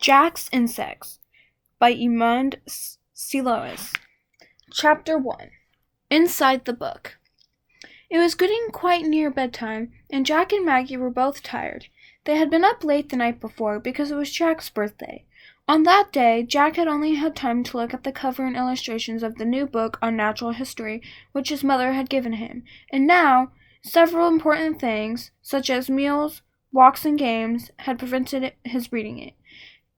Jack's Insects by Emond Silois. Chapter 1. Inside the Book. It was getting quite near bedtime, and Jack and Maggie were both tired. They had been up late the night before because it was Jack's birthday. On that day, Jack had only had time to look at the cover and illustrations of the new book on natural history which his mother had given him, and now several important things, such as meals, walks, and games, had prevented his reading it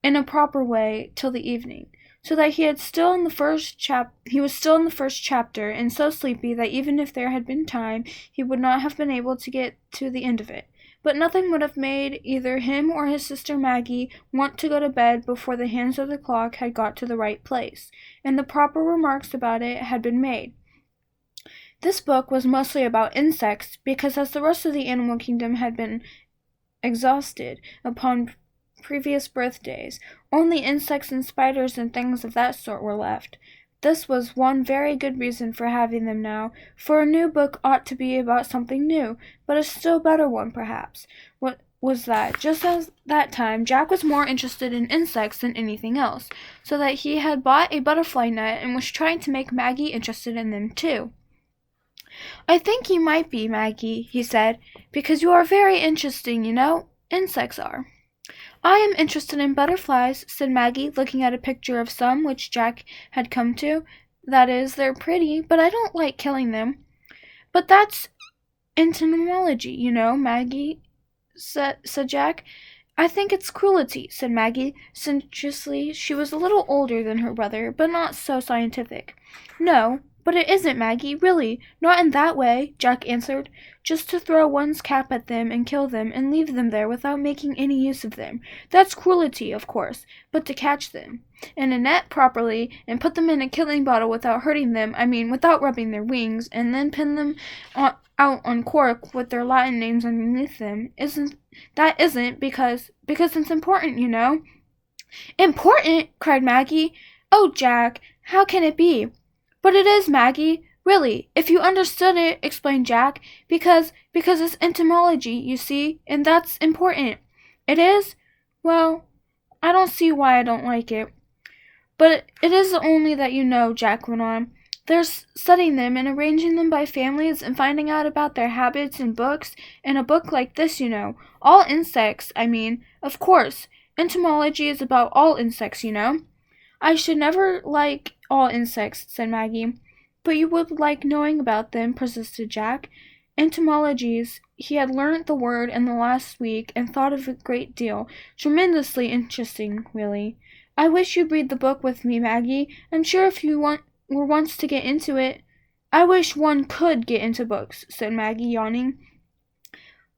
in a proper way till the evening, so that he was still in the first chapter, and so sleepy that even if there had been time, he would not have been able to get to the end of it. But nothing would have made either him or his sister Maggie want to go to bed before the hands of the clock had got to the right place, and the proper remarks about it had been made. This book was mostly about insects, because as the rest of the animal kingdom had been exhausted upon previous birthdays, only insects and spiders and things of that sort were left. This was one very good reason for having them now, for a new book ought to be about something new, but a still better one, perhaps. What was that? Just at that time, Jack was more interested in insects than anything else, so that he had bought a butterfly net and was trying to make Maggie interested in them too. "I think you might be, Maggie," he said, "because you are very interesting, you know. Insects are." "I am interested in butterflies," said Maggie, looking at a picture of some which Jack had come to. "That is, they're pretty, but I don't like killing them." "But that's entomology, you know, Maggie," said Jack. "I think it's cruelty," said Maggie, sententiously. She was a little older than her brother, but not so scientific. "No, but it isn't, Maggie, really, not in that way," Jack answered. "Just to throw one's cap at them and kill them and leave them there without making any use of them. That's cruelty, of course, but to catch them in a net properly and put them in a killing bottle without hurting them, without rubbing their wings, and then pin them out on cork with their Latin names underneath them, isn't because it's important, you know." "Important!" cried Maggie. "Oh, Jack, how can it be?" "But it is, Maggie, really, if you understood it," explained Jack, because it's entomology, you see, and that's important." "It is? Well, I don't see why I don't like it." "But it is only that you know," Jack went on. "There's studying them and arranging them by families and finding out about their habits in books, and a book like this, you know. All insects, Of course, entomology is about all insects, you know." "I should never like all insects," said Maggie. "But you would like knowing about them," persisted Jack. Entomologies, he had learnt the word in the last week and thought of it a great deal. Tremendously interesting, really. "I wish you'd read the book with me, Maggie. I'm sure if you were once to get into it—" "I wish one could get into books," said Maggie, yawning.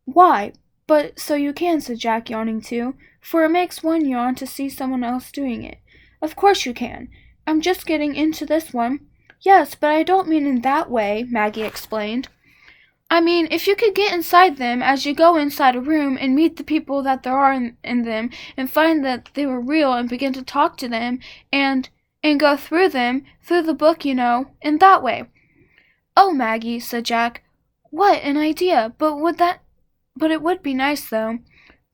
"Why, but so you can," said Jack, yawning too, "for it makes one yawn to see someone else doing it." "Of course you can. I'm just getting into this one." "Yes, but I don't mean in that way," Maggie explained. "I mean, if you could get inside them as you go inside a room and meet the people that there are in them and find that they were real and begin to talk to them and go through the book, you know, in that way." "Oh, Maggie," said Jack, "what an idea! But it would be nice, though."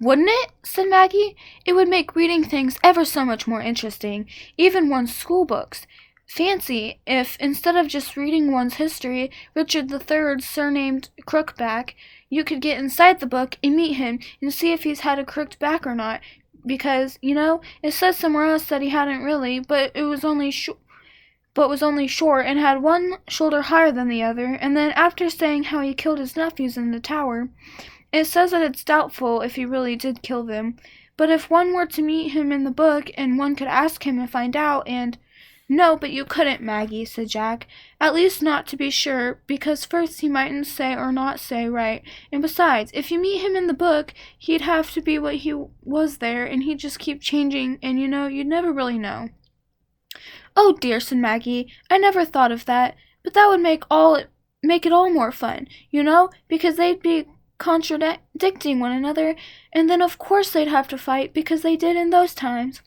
"Wouldn't it?" said Maggie. "It would make reading things ever so much more interesting, even one's school books. Fancy if, instead of just reading one's history, Richard III, surnamed Crookback, you could get inside the book and meet him and see if he's had a crooked back or not, because, you know, it says somewhere else that he hadn't really, but was only short and had one shoulder higher than the other, and then after saying how he killed his nephews in the tower, it says that it's doubtful if he really did kill them. But if one were to meet him in the book, and one could ask him and find out, and—" "No, but you couldn't, Maggie," said Jack. "At least not to be sure, because first he mightn't say or not say right, and besides, if you meet him in the book, he'd have to be what he was there, and he'd just keep changing, and you know, you'd never really know." "Oh dear," said Maggie, "I never thought of that, but that would make it all more fun, you know, because they'd be contradicting one another, and then of course they'd have to fight, because they did in those times.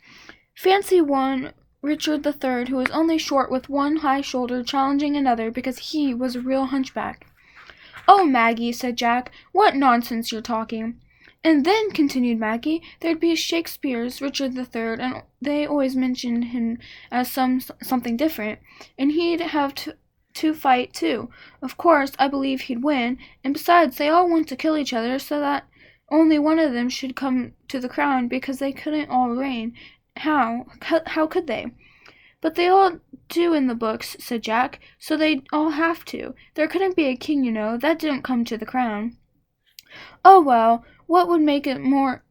Fancy one Richard III, who was only short with one high shoulder, challenging another because he was a real hunchback." "Oh, Maggie," said Jack, "what nonsense you're talking." And then, continued Maggie, there'd be Shakespeare's Richard III, and they always mentioned him as something different, and he'd have to fight too. Of course, I believe he'd win, and besides, they all want to kill each other so that only one of them should come to the crown because they couldn't all reign. How could they? But they all do in the books, said Jack, so they'd all have to. There couldn't be a king, you know, that didn't come to the crown. Oh, well, what would make it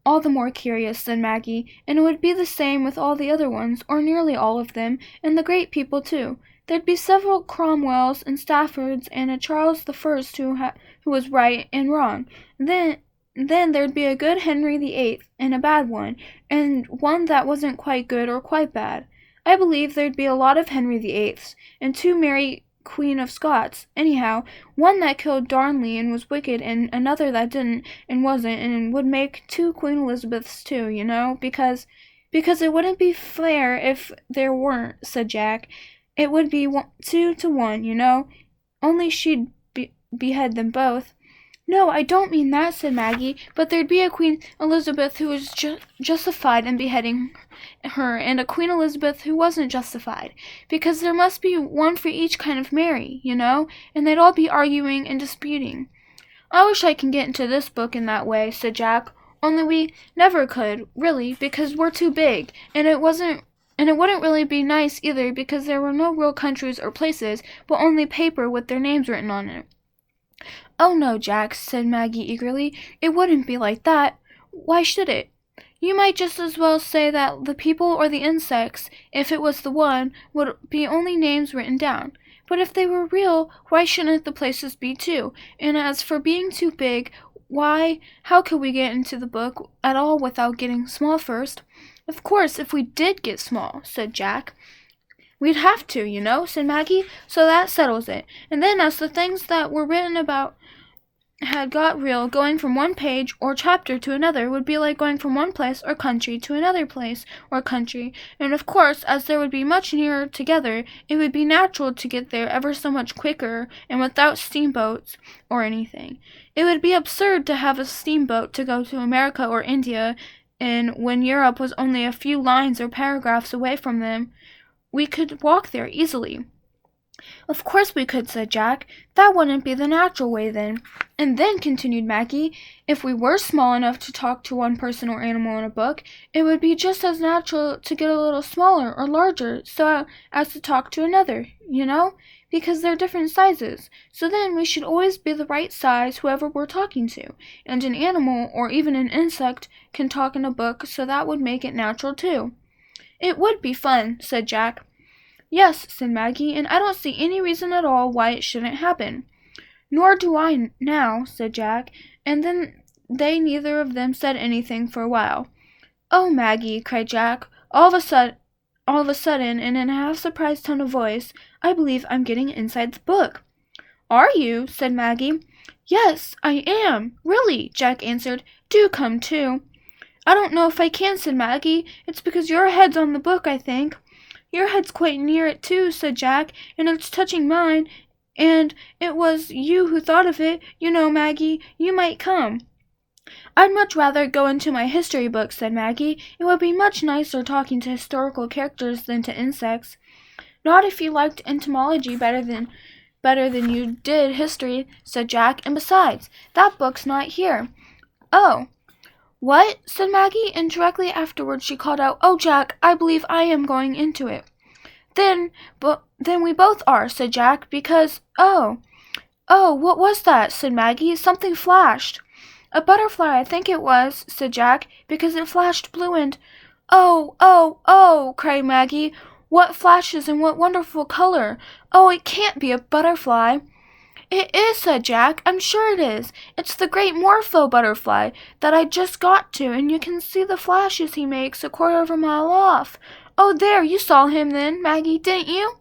all the more curious, said Maggie, and it would be the same with all the other ones, or nearly all of them, and the great people, too. There'd be several Cromwells and Staffords and a Charles I who was right and wrong. Then there'd be a good Henry VIII and a bad one, and one that wasn't quite good or quite bad. I believe there'd be a lot of Henry VIIIs, and two Mary Queen of Scots. Anyhow, one that killed Darnley and was wicked, and another that didn't and wasn't, and would make two Queen Elizabeths too, you know, because it wouldn't be fair if there weren't, said Jack. It would be 2 to 1, you know, only she'd behead them both. No, I don't mean that, said Maggie, but there'd be a Queen Elizabeth who was justified in beheading her, and a Queen Elizabeth who wasn't justified, because there must be one for each kind of Mary, you know, and they'd all be arguing and disputing. I wish I could get into this book in that way, said Jack, only we never could, really, because we're too big, and it wouldn't really be nice either, because there were no real countries or places, but only paper with their names written on it. Oh, no, Jack, said Maggie eagerly. It wouldn't be like that. Why should it? You might just as well say that the people or the insects, if it was the one, would be only names written down. But if they were real, why shouldn't the places be too? And as for being too big, why, how could we get into the book at all without getting small first? Of course, if we did get small, said Jack. We'd have to, you know, said Maggie, so that settles it. And then as the things that were written about had got real, going from one page or chapter to another would be like going from one place or country to another place or country, and of course, as they would be much nearer together, it would be natural to get there ever so much quicker and without steamboats or anything. It would be absurd to have a steamboat to go to America or India, and when Europe was only a few lines or paragraphs away from them, we could walk there easily. Of course we could, said Jack. That wouldn't be the natural way then. And then, continued Maggie, if we were small enough to talk to one person or animal in a book, it would be just as natural to get a little smaller or larger so as to talk to another, you know, because they're different sizes. So then we should always be the right size whoever we're talking to, and an animal or even an insect can talk in a book, so that would make it natural too. It would be fun, said Jack. Yes, said Maggie, and I don't see any reason at all why it shouldn't happen. Nor do I now, said Jack, and then they neither of them said anything for a while. Oh, Maggie, cried Jack, all of a sudden, and in a half-surprised tone of voice, I believe I'm getting inside the book. Are you? Said Maggie. Yes, I am, really, Jack answered. Do come too. I don't know if I can, said Maggie. It's because your head's on the book, I think. Your head's quite near it, too, said Jack, and it's touching mine, and it was you who thought of it. You know, Maggie, you might come. I'd much rather go into my history book, said Maggie. It would be much nicer talking to historical characters than to insects. Not if you liked entomology better than you did history, said Jack, and besides, that book's not here. Oh. What? Said Maggie, and directly afterwards she called out, Oh, Jack, I believe I am going into it. Then we both are, said Jack, because, oh, what was that? Said Maggie. Something flashed. A butterfly, I think it was, said Jack, because it flashed blue and, oh, cried Maggie. What flashes and what wonderful color. Oh, it can't be a butterfly. It is, said Jack. I'm sure it is. It's the great Morpho butterfly that I just got to, and you can see the flashes he makes a quarter of a mile off. Oh, there, you saw him then, Maggie, didn't you?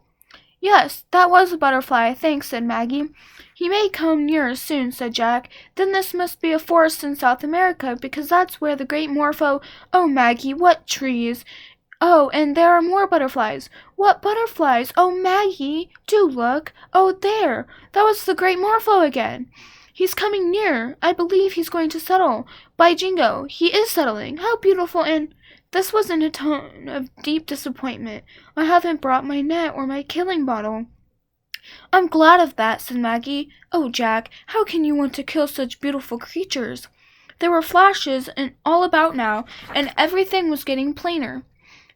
Yes, that was a butterfly, I think, said Maggie. He may come nearer soon, said Jack. Then this must be a forest in South America, because that's where the great Morpho— Oh, Maggie, what trees! Oh, and there are more butterflies. What butterflies? Oh, Maggie, do look. Oh, there. That was the great Morpho again. He's coming near. I believe he's going to settle. By jingo, he is settling. How beautiful and—" This was in a tone of deep disappointment. "I haven't brought my net or my killing bottle." "I'm glad of that," said Maggie. "Oh, Jack, how can you want to kill such beautiful creatures?" There were flashes all about now, and everything was getting plainer.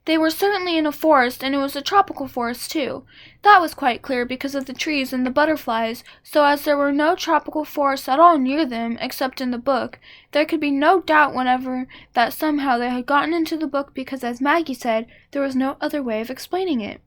They were certainly in a forest, and it was a tropical forest, too. That was quite clear because of the trees and the butterflies, so as there were no tropical forests at all near them, except in the book, there could be no doubt whatever that somehow they had gotten into the book because, as Maggie said, there was no other way of explaining it.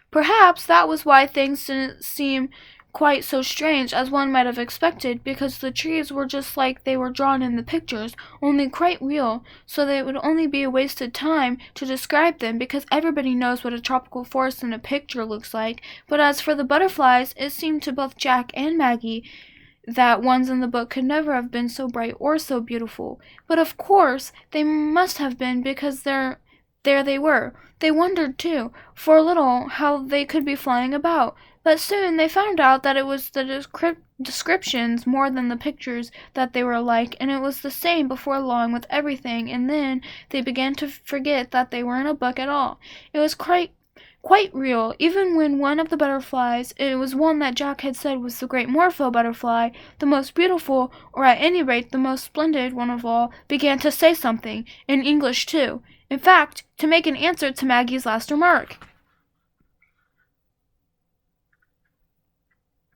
Perhaps that was why things didn't seem quite so strange as one might have expected, because the trees were just like they were drawn in the pictures, only quite real, so that it would only be a wasted time to describe them, because everybody knows what a tropical forest in a picture looks like. But as for the butterflies, it seemed to both Jack and Maggie that ones in the book could never have been so bright or so beautiful. But of course they must have been, because there they were. They wondered, too, for a little, how they could be flying about. But soon they found out that it was the descriptions more than the pictures that they were like, and it was the same before long with everything, and then they began to forget that they were in a book at all. It was quite real, even when one of the butterflies, it was one that Jack had said was the great Morpho butterfly, the most beautiful, or at any rate the most splendid one of all, began to say something, in English too. In fact, to make an answer to Maggie's last remark.